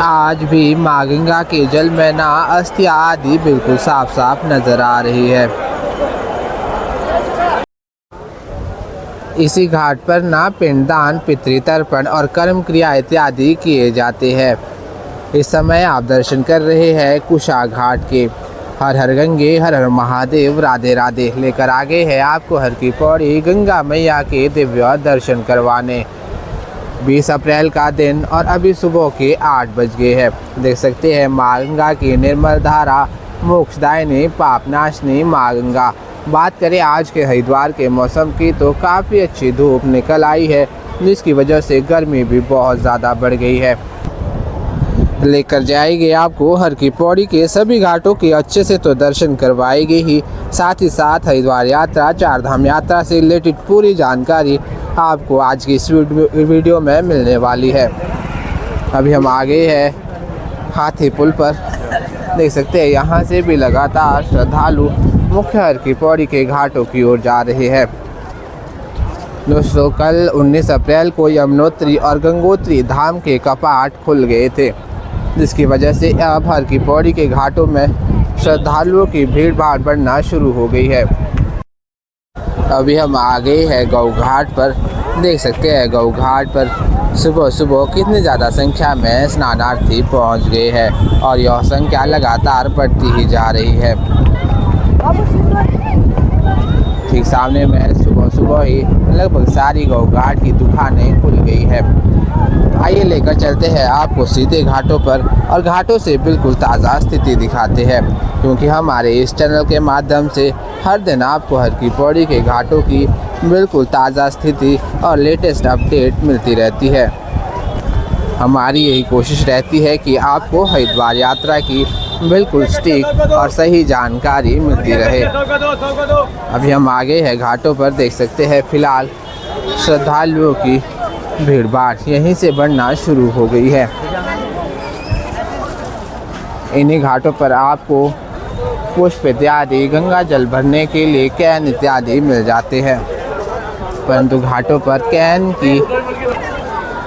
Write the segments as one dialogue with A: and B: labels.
A: आज भी माँ गंगा के जल में ना अस्थियाँ आदि बिल्कुल साफ साफ नजर आ रही है। इसी घाट पर ना पिंडदान, पितृतर्पण और कर्म क्रिया इत्यादि किए जाते हैं। इस समय आप दर्शन कर रहे हैं कुशा घाट के। हर हर गंगे, हर हर महादेव, राधे राधे लेकर आगे है आपको हर की पौड़ी गंगा मैया के दिव्य दर्शन करवाने। 20 अप्रैल का दिन और अभी सुबह के 8 बज गए हैं। देख सकते हैं माँ गंगा की निर्मल धारा, मोक्षदायिनी, पापनाशनी माँ गंगा। बात करें आज के हरिद्वार के मौसम की तो काफ़ी अच्छी धूप निकल आई है, जिसकी वजह से गर्मी भी बहुत ज़्यादा बढ़ गई है। लेकर जाएंगे आपको हर की पौड़ी के सभी घाटों के अच्छे से तो दर्शन करवाएंगे ही, साथ ही साथ हरिद्वार यात्रा, चार धाम यात्रा से रिलेटेड पूरी जानकारी आपको आज की इस वीडियो में मिलने वाली है। अभी हम आ गए हैं हाथी पुल पर। देख सकते हैं यहाँ से भी लगातार श्रद्धालु मुख्य हर की पौड़ी के घाटों की ओर जा रहे हैं। दोस्तों, कल 19 अप्रैल को यमुनोत्री और गंगोत्री धाम के कपाट खुल गए थे, जिसकी वजह से अब हर की पौड़ी के घाटों में श्रद्धालुओं की भीड़ भाड़ बढ़ना शुरू हो गई है। अभी हम आ गए हैं गौ घाट पर। देख सकते हैं गौ घाट पर सुबह सुबह कितनी ज़्यादा संख्या में स्नानार्थी पहुंच गए हैं और यह संख्या लगातार बढ़ती ही जा रही है। ठीक सामने में सुबह सुबह ही लगभग सारी गौ घाट की दुकानें खुल गई है। आइए लेकर चलते हैं आपको सीधे घाटों पर और घाटों से बिल्कुल ताज़ा स्थिति दिखाते हैं, क्योंकि हमारे इस चैनल के माध्यम से हर दिन आपको हर की पौड़ी के घाटों की बिल्कुल ताज़ा स्थिति और लेटेस्ट अपडेट मिलती रहती है। हमारी यही कोशिश रहती है कि आपको हरिद्वार यात्रा की बिल्कुल सटीक और सही जानकारी मिलती रहे। अभी हम आगे हैं घाटों पर। देख सकते हैं फिलहाल श्रद्धालुओं की भीड़ भाड़ यहीं से बढ़ना शुरू हो गई है। इन्हीं घाटों पर आपको पुष्प इत्यादि, गंगा जल भरने के लिए कैन इत्यादि मिल जाते हैं, परंतु घाटों पर कैन की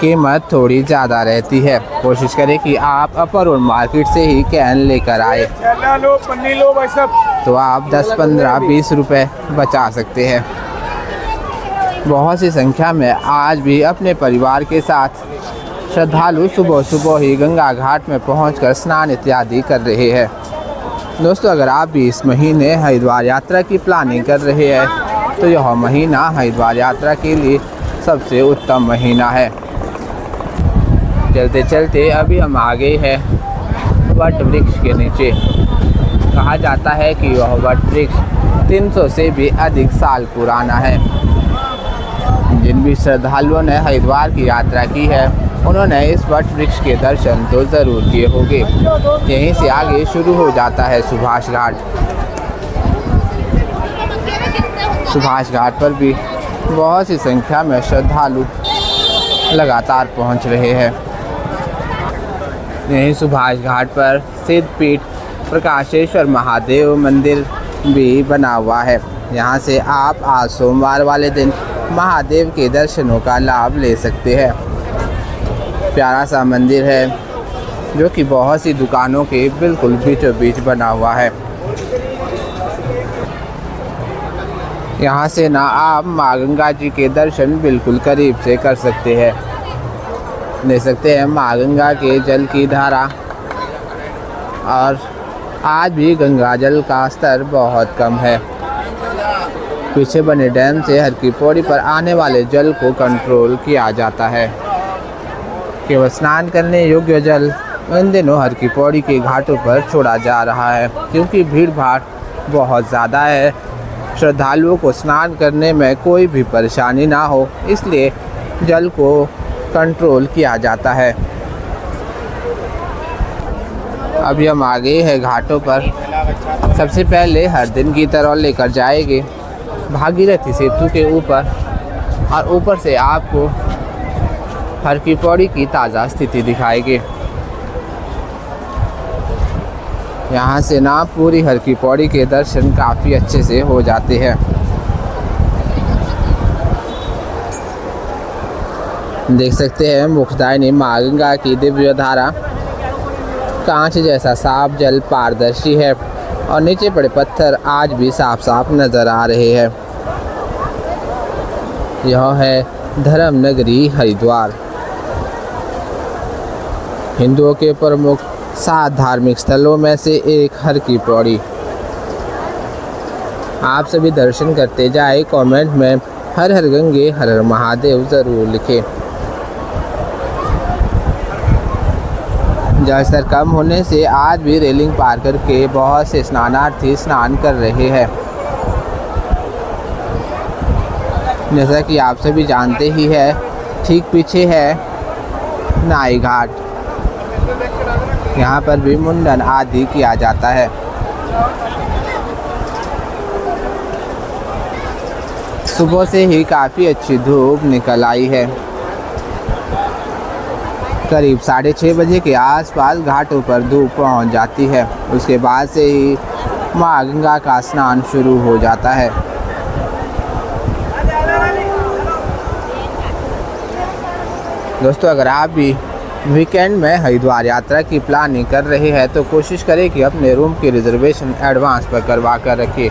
A: कीमत थोड़ी ज़्यादा रहती है। कोशिश करें कि आप अपर रोड मार्केट से ही कैन लेकर आए, तो आप 10, 15, 20 रुपये बचा सकते हैं। बहुत सी संख्या में आज भी अपने परिवार के साथ श्रद्धालु सुबह सुबह ही गंगा घाट में पहुंचकर स्नान इत्यादि कर रहे हैं। दोस्तों, अगर आप भी इस महीने हरिद्वार यात्रा की प्लानिंग कर रहे हैं तो यह महीना हरिद्वार यात्रा के लिए सबसे उत्तम महीना है। चलते चलते अभी हम आ गए हैं वट वृक्ष के नीचे। कहा जाता है कि वह वट वृक्ष 300 से भी अधिक साल पुराना है। जिन भी श्रद्धालुओं ने हरिद्वार की यात्रा की है उन्होंने इस वट वृक्ष के दर्शन तो ज़रूर किए होंगे। यहीं से आगे शुरू हो जाता है सुभाष घाट। सुभाष घाट पर भी बहुत सी संख्या में श्रद्धालु लगातार पहुंच रहे हैं। यहीं सुभाष घाट पर सिद्धपीठ प्रकाशेश्वर महादेव मंदिर भी बना हुआ है। यहाँ से आप आज सोमवार वाले दिन महादेव के दर्शनों का लाभ ले सकते हैं। प्यारा सा मंदिर है जो कि बहुत सी दुकानों के बिल्कुल बीचों बीच बना हुआ है। यहाँ से ना आप माँ गंगा जी के दर्शन बिल्कुल करीब से कर सकते हैं। देख सकते हैं माँ गंगा के जल की धारा, और आज भी गंगा जल का स्तर बहुत कम है। पीछे बने डैम से हर की पौड़ी पर आने वाले जल को कंट्रोल किया जाता है। केवल स्नान करने योग्य जल इन दिनों हर की पौड़ी के घाटों पर छोड़ा जा रहा है, क्योंकि भीड़ भाड़ बहुत ज़्यादा है। श्रद्धालुओं को स्नान करने में कोई भी परेशानी ना हो, इसलिए जल को कंट्रोल किया जाता है। अभी हम आ गए हैं घाटों पर। सबसे पहले हर दिन की तरह लेकर जाएंगे भागीरथी सेतु के ऊपर, और ऊपर से आपको हर की पौड़ी की ताज़ा स्थिति दिखाएंगे। यहाँ से ना पूरी हर की पौड़ी के दर्शन काफ़ी अच्छे से हो जाते हैं। देख सकते हैं मुखदायिनी माँ गंगा की दिव्य धारा। कांच जैसा साफ जल पारदर्शी है और नीचे पड़े पत्थर आज भी साफ साफ नजर आ रहे हैं। यह है धर्म नगरी हरिद्वार, हिंदुओं के प्रमुख 7 धार्मिक स्थलों में से एक हर की पौड़ी। आप सभी दर्शन करते जाए, कमेंट में हर हर गंगे हर हर महादेव ज़रूर लिखें। जलस्तर कम होने से आज भी रेलिंग पार करके बहुत से स्नानार्थी स्नान कर रहे हैं। जैसा कि आप सभी जानते ही है, ठीक पीछे है नाई घाट। यहाँ पर भी मुंडन आदि किया जाता है। सुबह से ही काफ़ी अच्छी धूप निकल आई है। करीब 6:30 बजे के आसपास घाटों पर धूप पहुँच जाती है। उसके बाद से ही माँ गंगा का स्नान शुरू हो जाता है। दोस्तों, अगर आप भी वीकेंड में हरिद्वार यात्रा की प्लानिंग कर रहे हैं तो कोशिश करें कि अपने रूम की रिजर्वेशन एडवांस पर करवा कर रखें,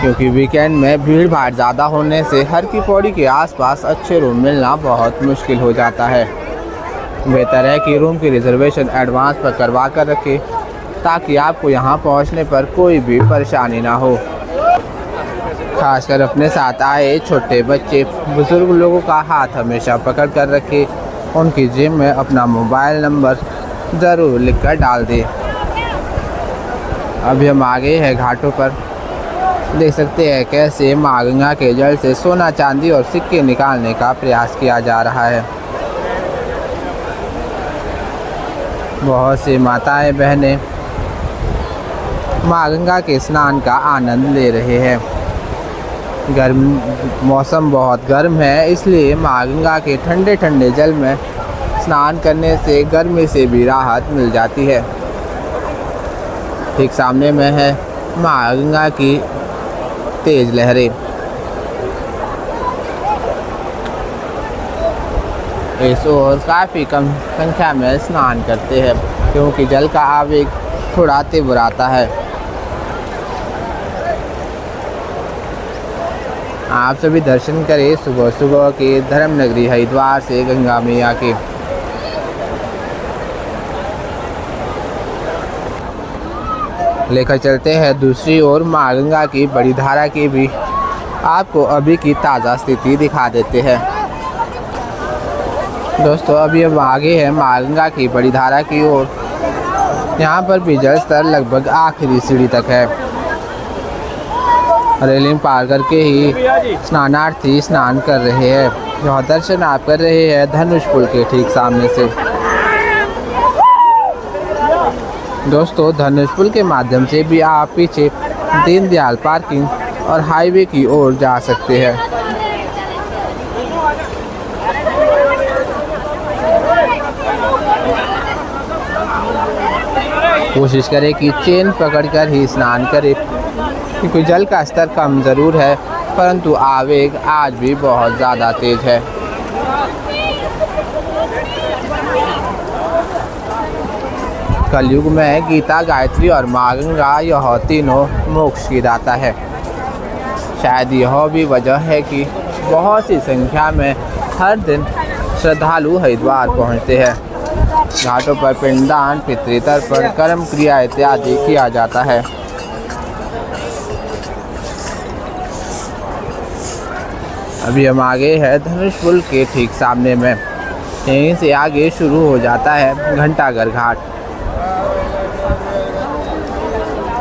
A: क्योंकि वीकेंड में भीड़ भाड़ ज़्यादा होने से हर की पौड़ी के आसपास अच्छे रूम मिलना बहुत मुश्किल हो जाता है। बेहतर है कि रूम की रिजर्वेशन एडवांस पर करवा कर रखें, ताकि आपको यहाँ पहुँचने पर कोई भी परेशानी ना हो। खासकर अपने साथ आए छोटे बच्चे, बुजुर्ग लोगों का हाथ हमेशा पकड़ कर रखें। उनकी जेब में अपना मोबाइल नंबर ज़रूर लिखकर डाल दें। अभी हम आगे हैं घाटों पर। देख सकते हैं कैसे माँ गंगा के जल से सोना चांदी और सिक्के निकालने का प्रयास किया जा रहा है। बहुत सी माताएं बहनें माँ गंगा के स्नान का आनंद ले रहे हैं। मौसम बहुत गर्म है, इसलिए माँ गंगा के ठंडे ठंडे जल में स्नान करने से गर्मी से भी राहत मिल जाती है। ठीक सामने में है माँ गंगा की तेज लहरें। इस ओर काफ़ी कम संख्या में स्नान करते हैं, क्योंकि जल का आवेग थोड़ा तीव्र आता है। आप सभी दर्शन करें सुबह सुबह के धर्म नगरी हरिद्वार से गंगा मैया के। लेकर चलते हैं दूसरी ओर माँ गंगा की बड़ी धारा की भी आपको अभी की ताज़ा स्थिति दिखा देते हैं। दोस्तों, अभी हम आगे हैं माँ गंगा की बड़ी धारा की ओर। यहाँ पर भी जल स्तर लगभग आखिरी सीढ़ी तक है। रेलिंग पार करके ही स्नानार्थी स्नान कर रहे हैं। यह दर्शन आप कर रहे हैं धनुष पुल के ठीक सामने से। दोस्तों, धनुष पुल के माध्यम से भी आप पीछे दीनदयाल पार्किंग और हाईवे की ओर जा सकते हैं। कोशिश करें कि चेन पकड़कर ही स्नान करें, क्योंकि जल का स्तर कम ज़रूर है, परंतु आवेग आज भी बहुत ज़्यादा तेज है। कलयुग में गीता, गायत्री और माँ गंगा यह तीनों मोक्ष की दाता है। शायद यह भी वजह है कि बहुत सी संख्या में हर दिन श्रद्धालु हरिद्वार पहुँचते हैं। घाटों पर पिंडदान, पितृतर्पण, कर्म क्रिया इत्यादि किया जाता है। अभी हम आगे है धनुष पुल के ठीक सामने में। यहीं से आगे शुरू हो जाता है घंटाघर घाट।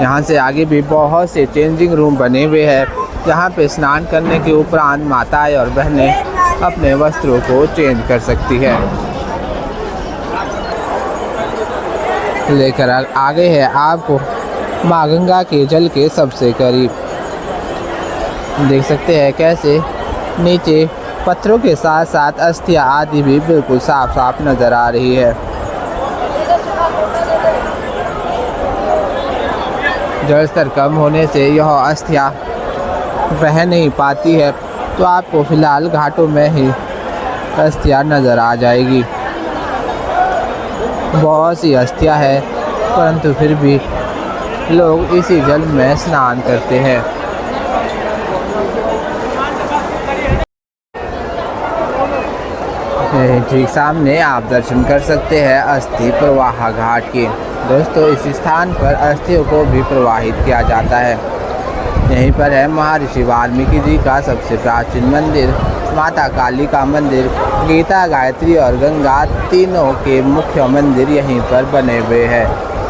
A: यहाँ से आगे भी बहुत से चेंजिंग रूम बने हुए हैं, जहाँ पे स्नान करने के उपरांत माताएं और बहनें अपने वस्त्रों को चेंज कर सकती है। लेकर आगे है आपको माँ गंगा के जल के सबसे करीब। देख सकते हैं कैसे नीचे पत्थरों के साथ साथ अस्थियाँ आदि भी बिल्कुल साफ साफ नज़र आ रही है। जल स्तर कम होने से यह अस्थियाँ बह नहीं पाती है, तो आपको फ़िलहाल घाटों में ही अस्थियाँ नज़र आ जाएगी। बहुत सी अस्थियाँ है, परंतु फिर भी लोग इसी जल में स्नान करते हैं। ठीक सामने आप दर्शन कर सकते हैं अस्थि प्रवाह घाट के। दोस्तों, इस स्थान पर अस्थियों को भी प्रवाहित किया जाता है। यहीं पर है महर्षि वाल्मीकि जी का सबसे प्राचीन मंदिर, माता काली का मंदिर, गीता, गायत्री और गंगा तीनों के मुख्य मंदिर यहीं पर बने हुए हैं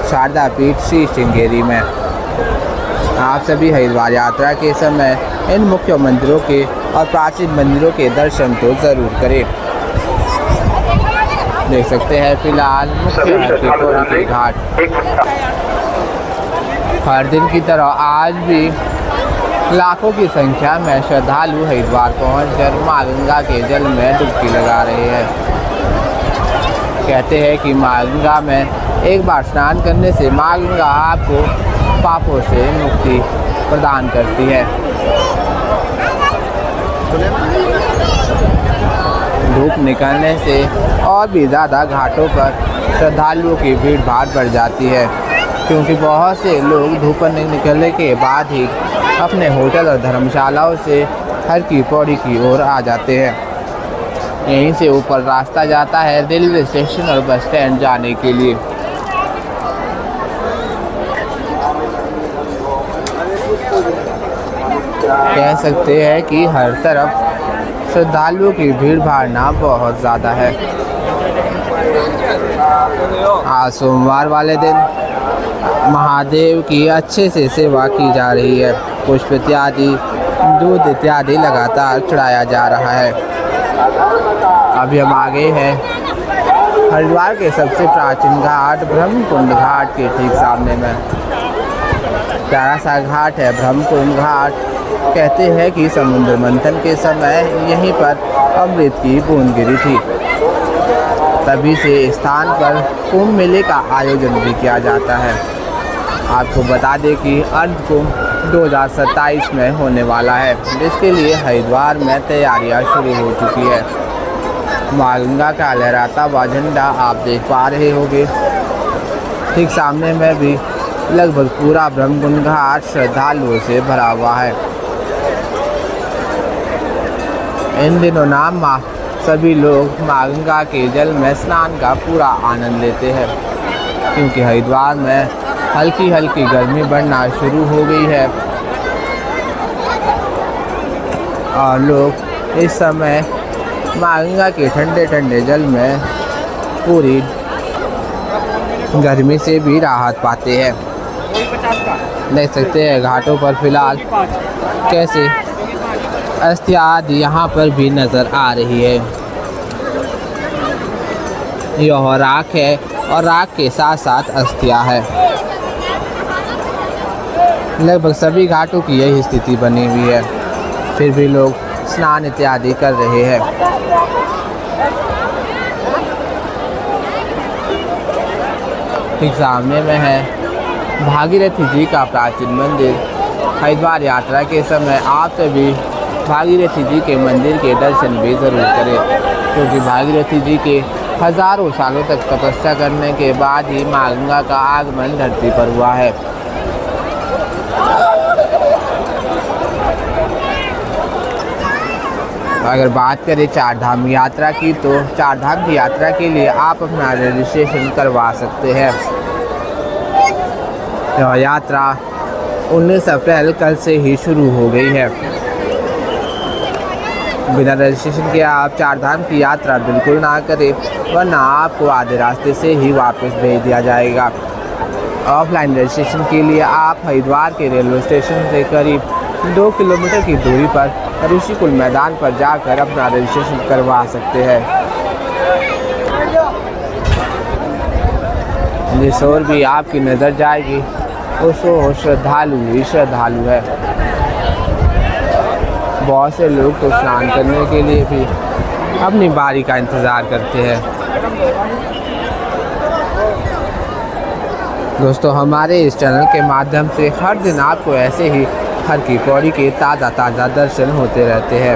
A: शारदा पीठ श्री श्रृंगेरी में। आप सभी हरिद्वार यात्रा के समय इन मुख्य मंदिरों के और प्राचीन मंदिरों के दर्शन तो ज़रूर करें। देख सकते हैं फिलहाल मुख्य हरकी के घाट। हर दिन की तरह आज भी लाखों की संख्या में श्रद्धालु हरिद्वार पहुंचकर माँ गंगा के जल में डुबकी लगा रहे हैं। कहते हैं कि माँ गंगा में एक बार स्नान करने से माँ गंगा आपको पापों से मुक्ति प्रदान करती है। धूप निकलने से और भी ज़्यादा घाटों पर श्रद्धालुओं की भीड़ भाड़ बढ़ जाती है, क्योंकि बहुत से लोग धूप निकलने के बाद ही अपने होटल और धर्मशालाओं से हर की पौड़ी की ओर आ जाते हैं। यहीं से ऊपर रास्ता जाता है रेलवे स्टेशन और बस स्टैंड जाने के लिए। कह सकते हैं कि हर तरफ श्रद्धालुओं की भीड़ भाड़ना बहुत ज़्यादा है। आज सोमवार वाले दिन महादेव की अच्छे से सेवा की जा रही है। पुष्प इत्यादि, दूध इत्यादि लगातार चढ़ाया जा रहा है। अभी हम आगे हैं हरिद्वार के सबसे प्राचीन घाट ब्रह्मकुंड घाट के ठीक सामने में। प्यारा सा घाट है ब्रह्मकुंड घाट। कहते हैं कि समुद्र मंथन के समय यहीं पर अमृत की बूंद गिरी थी। तभी से इस स्थान पर कुंभ मेले का आयोजन भी किया जाता है। आपको बता दें कि अर्ध कुंभ 2027 में होने वाला है, जिसके लिए हरिद्वार में तैयारियां शुरू हो चुकी है। माँ गंगा का लहराता हुआ झंडा आप देख पा रहे होंगे। ठीक सामने में भी लगभग पूरा ब्रह्मकुंड घाट श्रद्धालुओं से भरा हुआ है। इन दिनों सभी लोग माँ गंगा के जल में स्नान का पूरा आनंद लेते हैं, क्योंकि हरिद्वार में हल्की हल्की गर्मी बढ़ना शुरू हो गई है और लोग इस समय माँ गंगा के ठंडे ठंडे जल में पूरी गर्मी से भी राहत पाते हैं। देख सकते हैं घाटों पर फिलहाल कैसे अस्थियाँ आदि यहाँ पर भी नज़र आ रही है। यह राख है और राख के साथ साथ अस्थियाँ है। लगभग सभी घाटों की यही स्थिति बनी हुई है, फिर भी लोग स्नान इत्यादि कर रहे हैं। ठीक सामने में है भागीरथी जी का प्राचीन मंदिर। हरिद्वार यात्रा के समय आप सभी भागीरथी जी के मंदिर के दर्शन भी ज़रूर करें, क्योंकि भागीरथी जी के हज़ारों सालों तक तपस्या करने के बाद ही माँ गंगा का आगमन धरती पर हुआ है। अगर बात करें चार धाम यात्रा की, तो चार धाम की यात्रा के लिए आप अपना रजिस्ट्रेशन करवा सकते हैं। यह यात्रा 19 अप्रैल कल से ही शुरू हो गई है। बिना रजिस्ट्रेशन के आप चार धाम की यात्रा बिल्कुल ना करें, वरना आपको आधे रास्ते से ही वापस भेज दिया जाएगा। ऑफलाइन रजिस्ट्रेशन के लिए आप हरिद्वार के रेलवे स्टेशन से करीब 2 किलोमीटर की दूरी पर ऋषिकुल मैदान पर जाकर अपना रजिस्ट्रेशन करवा सकते हैं। जिस ओर भी आपकी नज़र जाएगी उस ओर श्रद्धालु ही श्रद्धालु है। बहुत से लोग तो स्नान करने के लिए भी अपनी बारी का इंतज़ार करते हैं। दोस्तों, हमारे इस चैनल के माध्यम से हर दिन आपको ऐसे ही हर की पौड़ी के ताज़ा दर्शन होते रहते हैं।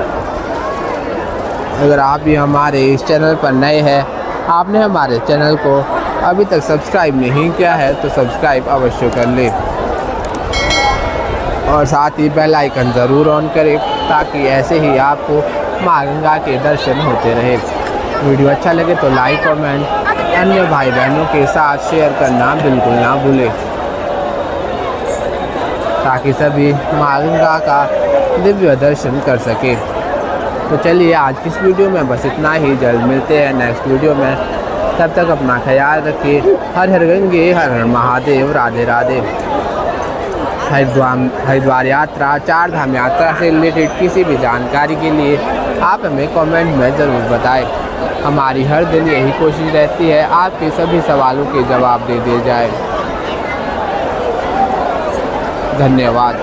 A: अगर आप भी हमारे इस चैनल पर नए हैं, आपने हमारे चैनल को अभी तक सब्सक्राइब नहीं किया है तो सब्सक्राइब अवश्य कर लें और साथ ही बेल आइकन ज़रूर ऑन करें ताकि ऐसे ही आपको माँ गंगा के दर्शन होते रहे। वीडियो अच्छा लगे तो लाइक कमेंट अन्य भाई बहनों के साथ शेयर करना बिल्कुल ना भूलें ताकि सभी माँ गंगा का दिव्य दर्शन कर सके। तो चलिए आज की इस वीडियो में बस इतना ही। जल्द मिलते हैं नेक्स्ट वीडियो में। तब तक अपना ख्याल रखिए। हर हर गंगे हर हर महादेव, राधे राधे। हरिद्वार यात्रा, चार धाम यात्रा से रिलेटेड किसी भी जानकारी के लिए आप हमें कमेंट में ज़रूर बताएं। हमारी हर दिन यही कोशिश रहती है आपके सभी सवालों के जवाब दे दिए जाए। धन्यवाद।